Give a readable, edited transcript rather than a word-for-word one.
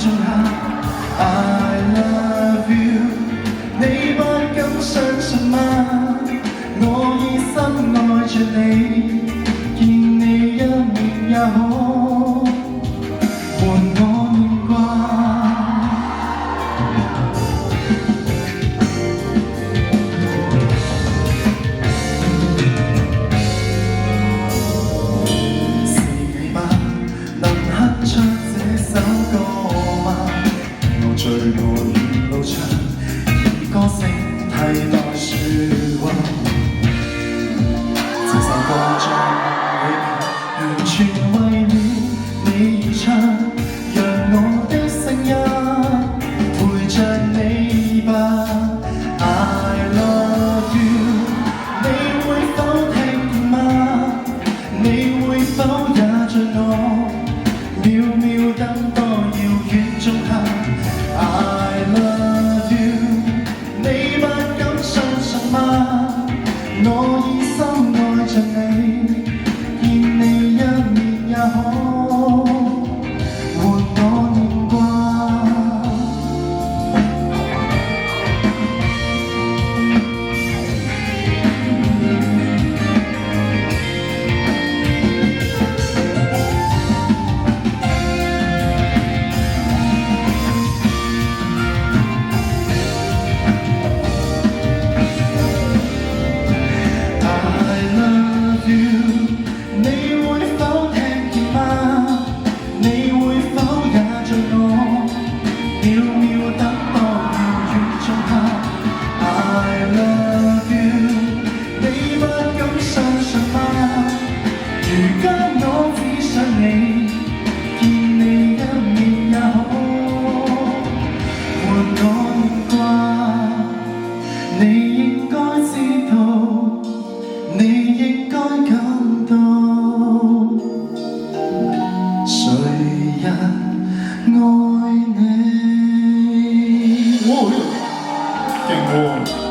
中下 I love you， 你不敢相信嗎？我已深愛着你，見你一面也可換我念掛。是你嗎？能哼出這首歌嗎？我醉我沿路唱，以歌聲替代説話。這首歌將裏面完全為了你而唱，讓我的聲音陪着你吧。I love you， 你會否聽見嗎？你會否也像我，秒秒等待遙遠中下 I love you， 你不敢相信嗎？我已深愛着你，見你一面也可換我念掛。你應該知道，你應該感到，誰人愛你？哇，勁喎！